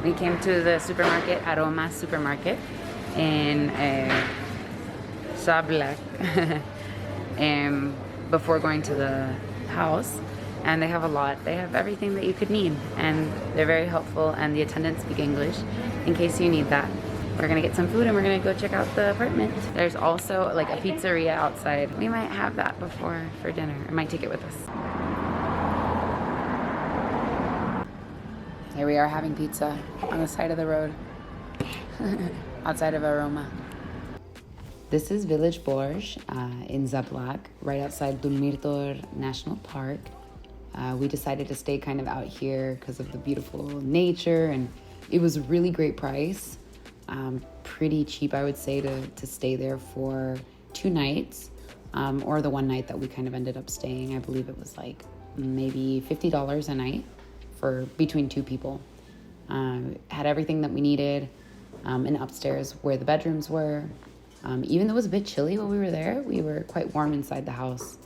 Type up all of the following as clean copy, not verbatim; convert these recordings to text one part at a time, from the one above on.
We came to the supermarket, Aroma supermarket, in Žabljak, before going to the house. And they have a lot. They have everything that you could need. And they're very helpful, and the attendants speak English in case you need that. We're gonna get some food and we're gonna go check out the apartment. There's also like a pizzeria outside. We might have that before for dinner. I might take it with us. Here we are having pizza on the side of the road. Outside of Aroma. This is Village Borje in Žabljak, right outside Durmitor National Park. We decided to stay kind of out here because of the beautiful nature, and it was a really great price. Pretty cheap, I would say, to stay there for 2 nights, or the 1 night that we kind of ended up staying. I believe it was like maybe $50 a night for between 2 people. Had everything that we needed, and upstairs where the bedrooms were. Even though it was a bit chilly while we were there, we were quite warm inside the house.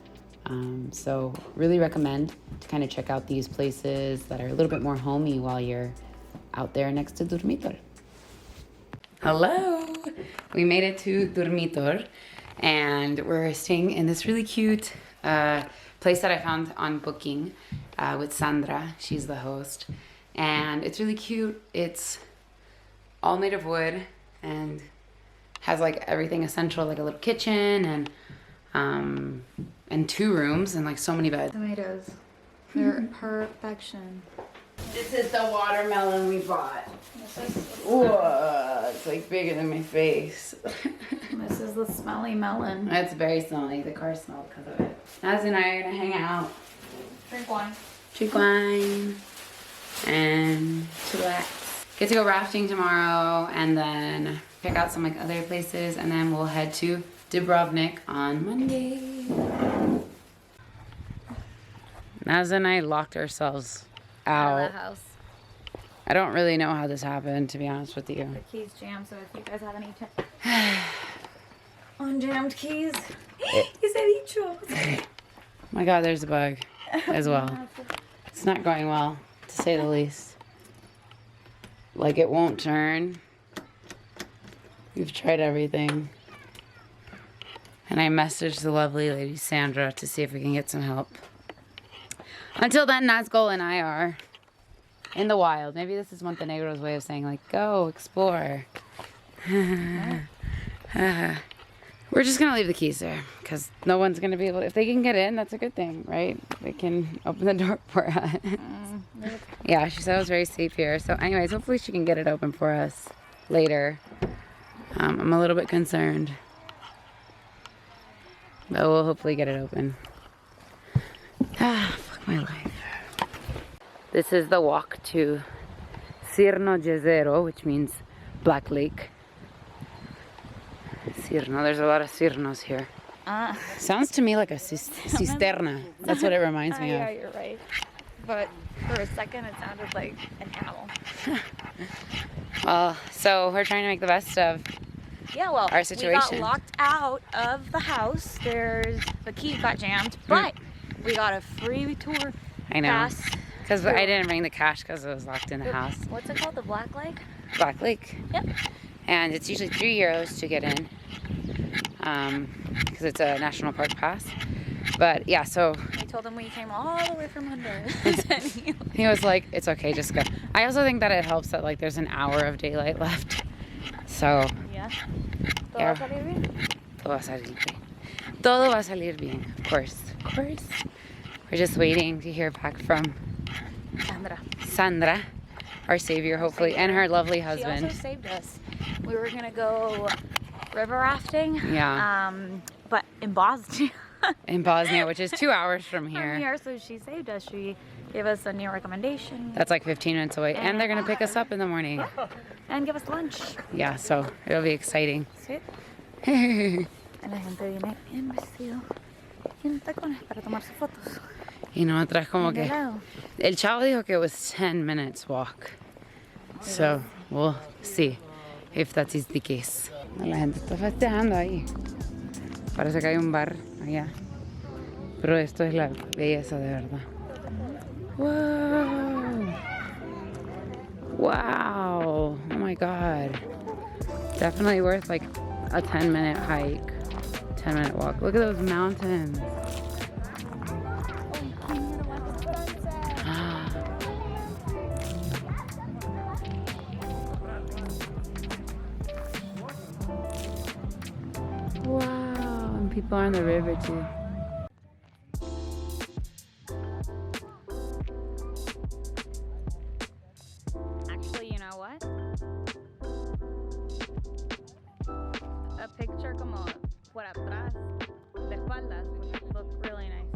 So really recommend to kind of check out these places that are a little bit more homey while you're out there next to Durmitor. Hello! We made it to Durmitor, and we're staying in this really cute place that I found on Booking with Sandra. She's the host, and it's really cute. It's all made of wood and has like everything essential, like a little kitchen and 2 rooms and like so many beds. Tomatoes, they're perfection. This is the watermelon we bought. Whoa, it's like bigger than my face. This is the smelly melon. It's very smelly. The car smelled because of it. Naz and I are gonna hang out, Drink wine. drink wine, and chillax. Get to go rafting tomorrow, and then pick out some like other places, and then we'll head to Dubrovnik on Monday. Naz and I locked ourselves out of the house. I don't really know how this happened, to be honest with you. The keys jammed, so if you guys have any unjammed keys, you said each. Oh my god, there's a bug as well. It's not going well, to say the least. Like, it won't turn. We've tried everything. And I messaged the lovely lady Sandra to see if we can get some help. Until then, Nazgul and I are in the wild. Maybe this is Montenegro's way of saying, like, go explore. We're just gonna leave the keys there because no one's gonna be able to, if they can get in, that's a good thing, right? They can open the door for us. Yeah, she said it was very safe here. So anyways, hopefully she can get it open for us later. I'm a little bit concerned, but we'll hopefully get it open. Fuck my life. This is the walk to Crno Jezero, which means Black Lake. Crno, there's a lot of Crnos here. Sounds to me like a cisterna. That's what it reminds me of. Yeah, you're right. But for a second, it sounded like an animal. Well, so we're trying to make the best of our situation. We got locked out of the house. The key got jammed, but we got a free tour. I know. Because I didn't bring the cash because it was locked in the house. What's it called? The Black Lake? Black Lake. Yep. And it's usually €3 to get in. Because it's a national park pass. But yeah, so I told him we came all the way from Honduras. he was like, it's okay, just go. I also think that it helps that like there's an hour of daylight left. So yeah. Yeah. Todo va a salir bien. Todo va a salir bien, of course. Of course. We're just waiting to hear back from Sandra, our savior, hopefully, and her lovely husband. She also saved us. We were gonna go river rafting. Yeah. But in Bosnia. In Bosnia, which is 2 hours from here. So she saved us. She gave us a new recommendation. That's like 15 minutes away, and they're gonna pick us up in the morning. And give us lunch. Yeah, so it'll be exciting. Sí. Y la gente viene en vestido y en tacones para tomarse fotos. Y nosotras como que el chavo dijo que it was 10 minutes walk. So we'll see if that is the case. La gente está festejando ahí. Parece que hay un bar allá. Pero esto es la belleza de verdad. Wow. Wow. god. Definitely worth like a 10-minute hike, 10-minute walk. Look at those mountains. Wow, and people are on the river too. Actually, you know what? A picture como por atrás, de espaldas, would look really nice.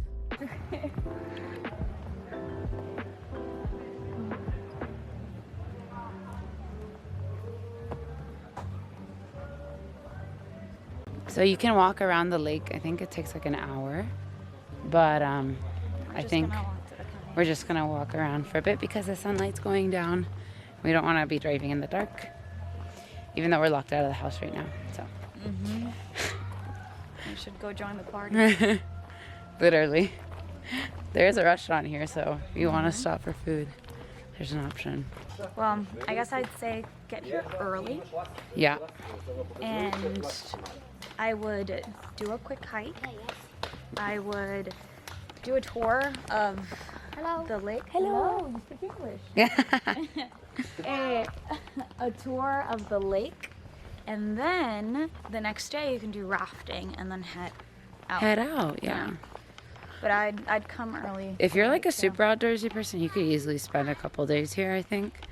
So you can walk around the lake. I think it takes like an hour, but I think we're just gonna walk around for a bit because the sunlight's going down. We don't want to be driving in the dark, even though we're locked out of the house right now. So We should go join the party. literally, there's a restaurant here, so if you want to stop for food, there's an option. Well, I guess I'd say get here early, Yeah. and I would do a quick hike. I would do a tour of the lake. Hello. You speak English. Yeah. A tour of the lake, and then the next day you can do rafting and then head out. Head out, yeah. But I'd come early. If you're like a super outdoorsy person, you could easily spend a couple days here, I think.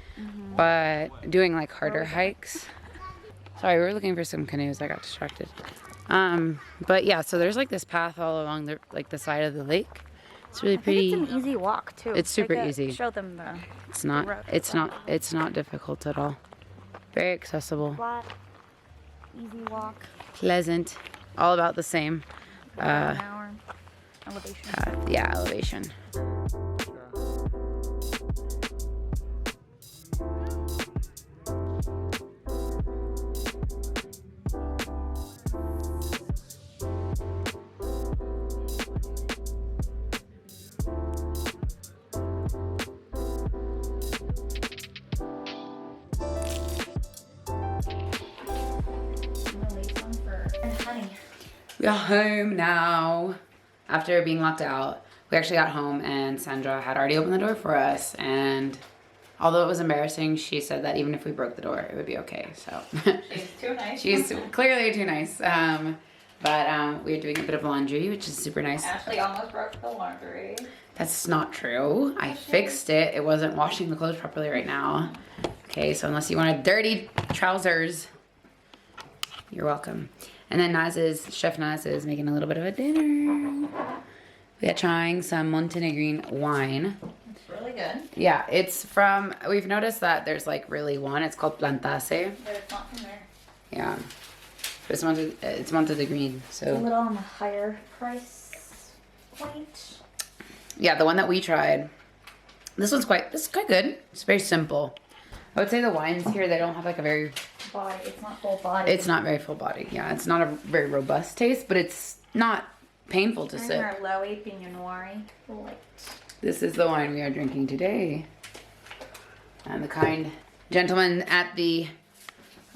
But doing like harder hikes. Sorry, we were looking for some canoes. I got distracted. But yeah, so there's like this path all along the the side of the lake. It's really pretty. It's an easy walk too. It's super easy. Show them the. It's not difficult at all. Very accessible. Flat, easy walk. Pleasant. All about the same. An hour. Elevation. Yeah, elevation. We are home now. After being locked out, we actually got home and Sandra had already opened the door for us, and although it was embarrassing, she said that even if we broke the door, it would be okay. So She's too nice. She's clearly too nice. But we're doing a bit of laundry, which is super nice. Ashley almost broke the laundry. That's not true. I fixed it. It wasn't washing the clothes properly right now. Okay, so unless you want dirty trousers, you're welcome. And then Chef Naz is making a little bit of a dinner. We are trying some Montenegrin wine. It's really good. Yeah, it's from, we've noticed that there's like really one. It's called Plantase. But it's not from there. Yeah. But it's Montenegrin, so. It's a little on the higher price point. Yeah, the one that we tried. This is quite good. It's very simple. I would say the wines here, they don't have like a very... Body. It's not full body. It's not very full body. Yeah, it's not a very robust taste, but it's not painful to sip. Merlot Pinot Noir. Light. This is the wine we are drinking today. And the kind gentleman at the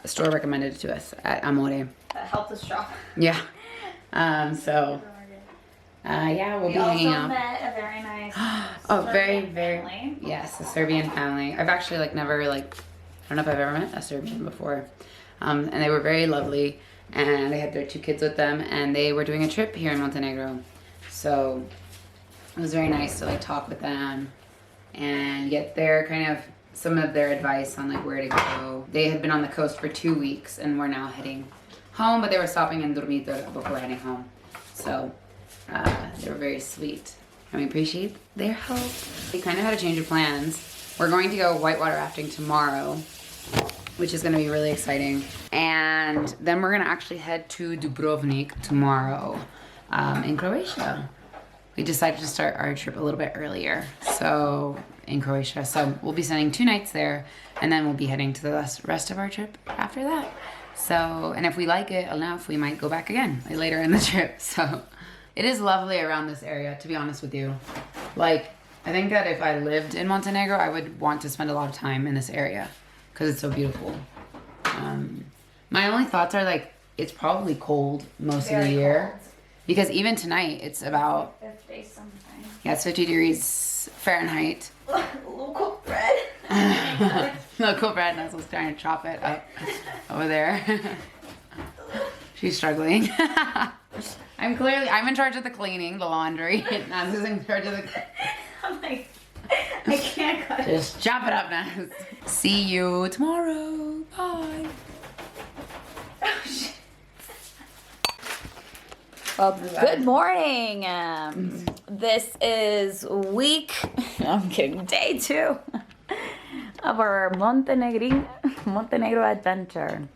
store recommended it to us at Amore. That helped us shop. Yeah. Yeah, we'll be hanging out. We also met a very nice Serbian very family. Yes, a Serbian family. I've actually never I don't know if I've ever met a Serbian before. And they were very lovely, and they had their 2 kids with them, and they were doing a trip here in Montenegro. So it was very nice to talk with them and get their some of their advice on where to go. They had been on the coast for 2 weeks and were now heading home, but they were stopping in Durmitor before heading home. So they were very sweet, and we appreciate their help. We kind of had a change of plans. We're going to go whitewater rafting tomorrow, which is going to be really exciting. And then we're going to actually head to Dubrovnik tomorrow in Croatia. We decided to start our trip a little bit earlier, so in Croatia. So we'll be spending 2 nights there, and then we'll be heading to the rest of our trip after that. So, and if we like it enough, we might go back again later in the trip. So it is lovely around this area, to be honest with you. I think that if I lived in Montenegro, I would want to spend a lot of time in this area because it's so beautiful. My only thoughts are like, it's probably cold most of the year. Because even tonight, it's about 50 something. Yeah, it's 50 degrees Fahrenheit. Local bread. Local bread. Nuzzle's trying to chop it up over there. She's struggling. I'm in charge of the cleaning, the laundry. Nuzzle's in charge of the. I'm like, I can't cut it. Just chop it up, Nuz. See you tomorrow. Bye. Oh, shit. Well, good morning. This is day 2 of our Montenegro adventure.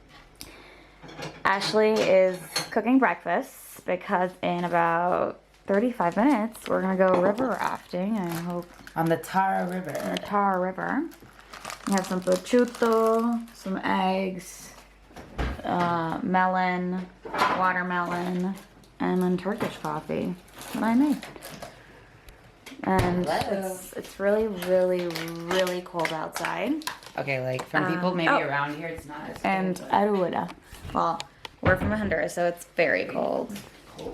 Ashley is cooking breakfast because in about 35 minutes we're gonna go river rafting. I hope On the Tara River. on the Tara River. We have some prosciutto, some eggs, melon, watermelon, and then Turkish coffee that I made. And it's really, really, really cold outside. Okay, like from people maybe around here, it's not as cold. And Aruda. Well, we're from Honduras, so it's very cold.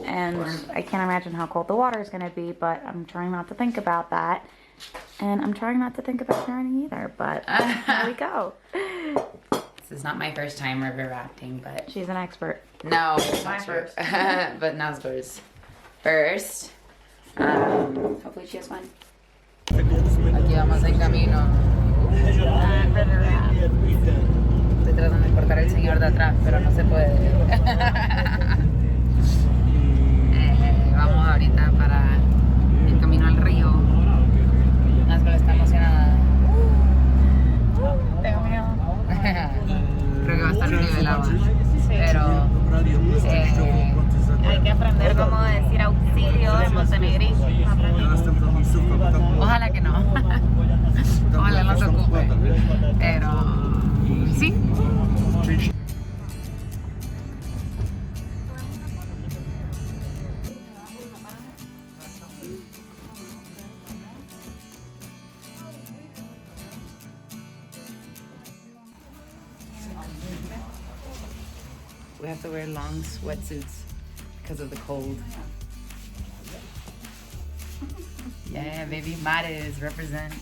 And I can't imagine how cold the water is going to be, but I'm trying not to think about that. And I'm trying not to think about drowning either, but here we go. This is not my first time river rafting, but... She's an expert. No, it's my first. But Nazber's first. Hopefully she has fun. Aquí vamos en camino. River raft. Estoy tratando de cortar al señor de atrás, pero no se puede. Vamos ahorita para el camino al río. Nazber está emocionada. Tengo miedo. Creo que va a estar frío el agua. Pero hay que aprender cómo decir auxilio en montenegrín. ojalá que no. Ojalá no se ocupe. Pero sí. We have to wear long sweatsuits because of the cold. Yeah, baby, mares represent.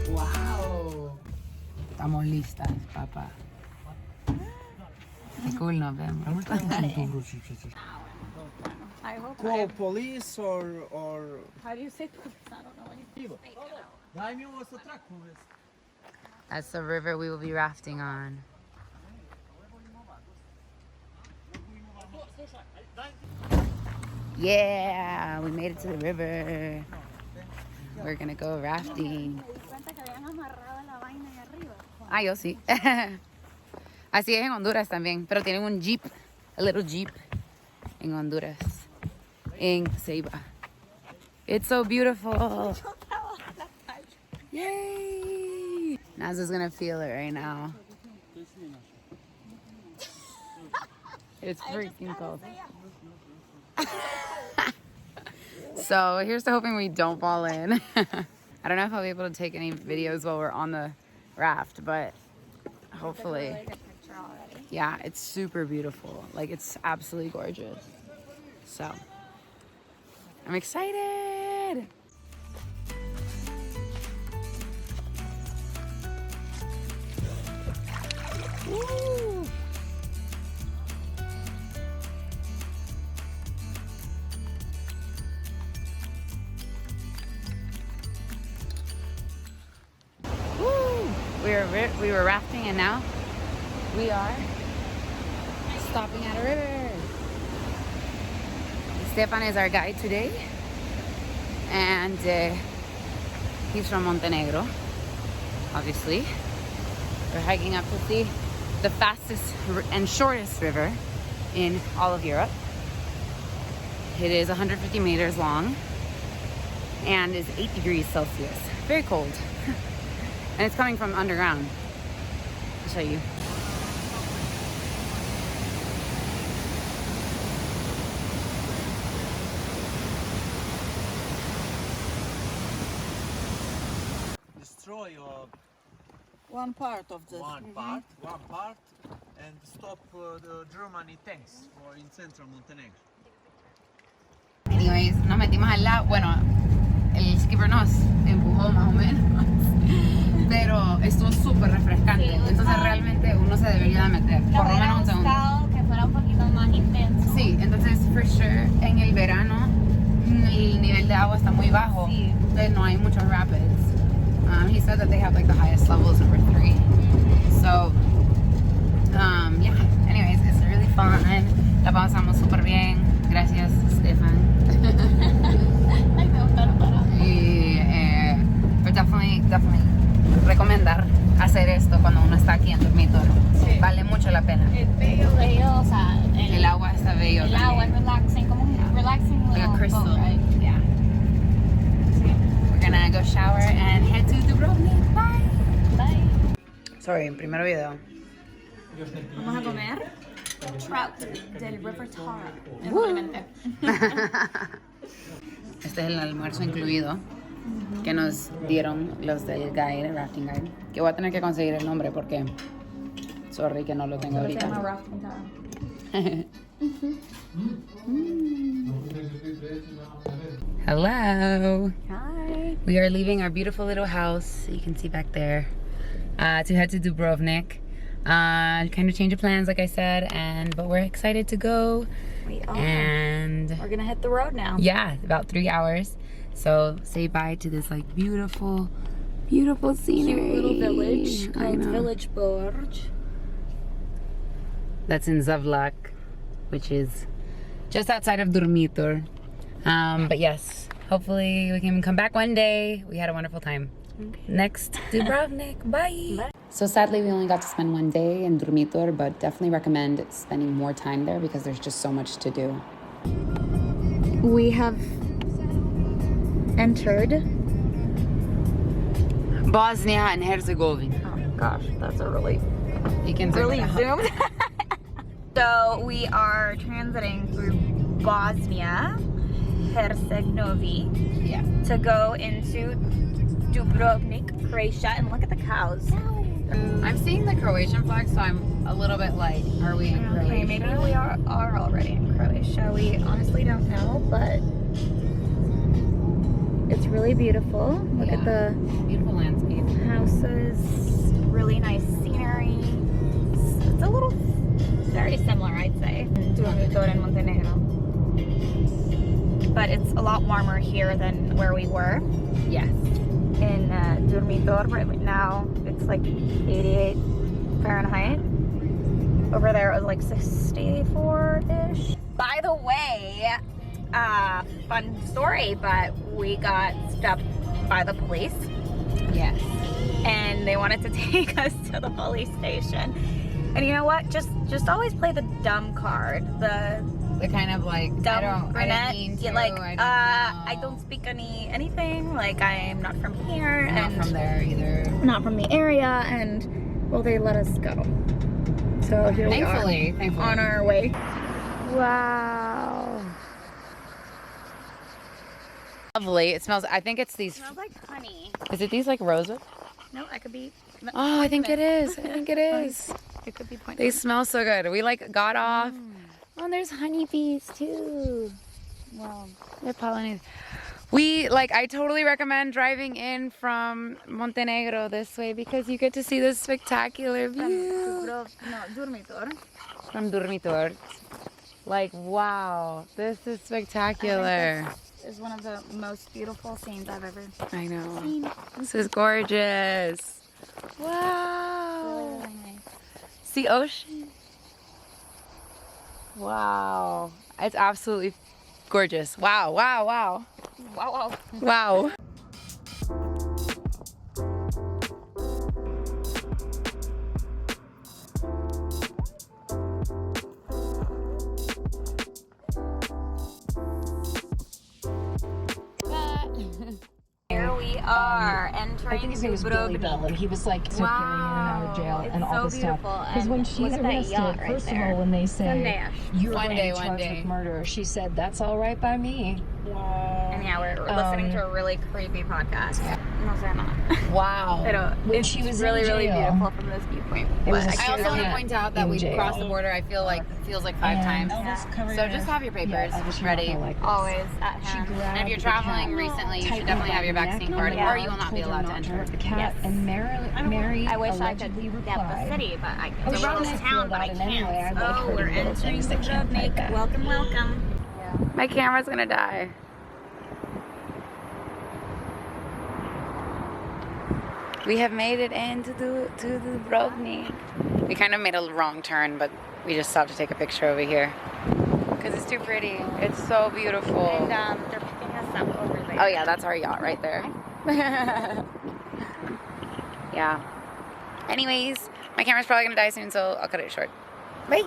Wow. Estamos listas, papá. Cool, nos vemos. I hope Call police or How do you say police? I don't know anything. That's the river we will be rafting on. Yeah, we made it to the river. We're gonna go rafting. Ah, yo sí. Así es en Honduras también, pero tienen un jeep, a little jeep en Honduras, en Ceiba. It's so beautiful. Yay! Naz is gonna feel it right now. It's freaking cold. So here's to hoping we don't fall in. I don't know if I'll be able to take any videos while we're on the raft, but hopefully. Yeah, it's super beautiful. Like, it's absolutely gorgeous. So, I'm excited. Woo. Woo. We were rafting and now we are stopping at a river. Stefan is our guide today, and he's from Montenegro, obviously. We're hiking up to see the fastest and shortest river in all of Europe. It is 150 meters long and is 8 degrees Celsius. Very cold. And it's coming from underground. I'll show you. One part of this. One part, and stop the Germany tanks for in central Montenegro. Anyways, nos metimos al lago. Bueno, el skipper nos empujó más o menos, pero estuvo súper refrescante. Sí, entonces realmente uno se debería de meter, por lo menos un segundo. Que fuera un poquito más intenso. Sí, entonces for sure en el verano el nivel de agua está muy bajo, Sí. entonces no hay muchos rapids. He said that they have like the highest levels number 3. So, yeah. Anyways, it's really fun. La pasamos súper bien. Gracias, Stefan. Y definitely recomendar hacer esto cuando uno está aquí en Durmitor. Sí. Vale mucho la pena. Es bello, o sea, El agua está bello. el también. agua es relaxing, como un relaxing Like a little crystal. boat ride. Yeah. We're gonna go shower and head to Dubrovnik. Bye. Bye. Sorry, primero video. Vamos a comer trout del River Tara. Enormemente. Este es el almuerzo incluido que nos dieron los del guide, el Rafting Guide. Que voy a tener que conseguir el nombre porque, sorry que no lo tengo Se llama ahorita. Rafting Tara. Hello. Hi. We are leaving our beautiful little house, you can see back there, to head to Dubrovnik. Kind of change of plans, like I said, but we're excited to go. We are. And We're gonna hit the road now. yeah, about 3 hours. So say bye to this like beautiful scenery. Cute little village I called know. Village Borje. That's in Žabljak, which is just outside of Durmitor. But yes, hopefully we can come back one day. We had a wonderful time. Okay. Next, Dubrovnik. Bye. Bye. So sadly, we only got to spend one day in Durmitor, but definitely recommend spending more time there because there's just so much to do. We have entered. Bosnia and Herzegovina. Oh gosh, that's a really You can zoom it out. zoomed. So we are transiting through Bosnia, Herzegovina, Yeah. to go into Dubrovnik, Croatia, and look at the cows. I'm seeing the Croatian flag, so I'm a little bit like, are we in Croatia? Okay, maybe we are already in Croatia. We honestly don't know, but it's really beautiful. Look at the beautiful landscape. houses, really nice scenery. It's a little, very similar, I'd say, to Durmitor and Montenegro. But it's a lot warmer here than where we were. Yes. In Durmitor right now, it's like 88 Fahrenheit. Over there it was like 64-ish. By the way, fun story, but we got stopped by the police. Yes. And they wanted to take us to the police station. And you know what? Just always play the dumb card. The kind of like, dumb I didn't brunette. mean to, You're like, I I don't speak anything. Like, I'm not from here. I'm and not from there either. not from the area. And, well, they let us go. So here Thankfully. we are on our way. Wow. Lovely. It smells, I think it's these, It smells like honey. is it these like roses? No, I could be. Oh, I think it is. I think it is. It could be pointed. They smell so good. We like got off. Oh, and there's honeybees too. Wow. They're pollinated. I totally recommend driving in from Montenegro this way because you get to see this spectacular view Durmitor. from Durmitor. Like, wow, this is spectacular. Is one of the most beautiful scenes I've ever I know. seen. This is gorgeous. Wow. Really nice. It's the ocean. Wow. It's absolutely gorgeous. Wow, wow, wow. Wow, wow. Wow. Here we are entering I think his name was Billy Bell, and he was like carrying in and out of jail It's and all so this stuff. beautiful, Because when and she's look at that arrested, yacht right first there. of all, when they say Someday. you're One going day, to one charge day. with murder, she said that's all right by me. And yeah, we're listening to a really creepy podcast. no sé nada. Wow. Pero When it's she was really, in really jail, beautiful from this viewpoint. it was But a I also want to Yeah. point out that In we jail. crossed the border. I feel like feels like 5 times. So just have your papers ready. always at hand. And if you're traveling recently, you should definitely have your vaccine card, or you will not be allowed to enter. The cat, Yes. and Mary I wish I allegedly could get the replied, city, but I Oh, can. she was town, but I filled out, and anyway, can't. I like Oh, her we're little entering things that can't Dubrovnik. fight back. Welcome, welcome. My camera's gonna die. We have made it into to Dubrovnik. We kind of made a wrong turn, but we just stopped to take a picture over here because it's too pretty. It's so beautiful. And they're picking us up over there. Oh yeah, that's our yacht right there. Yeah. Anyways, my camera's probably gonna die soon, so I'll cut it short. Bye.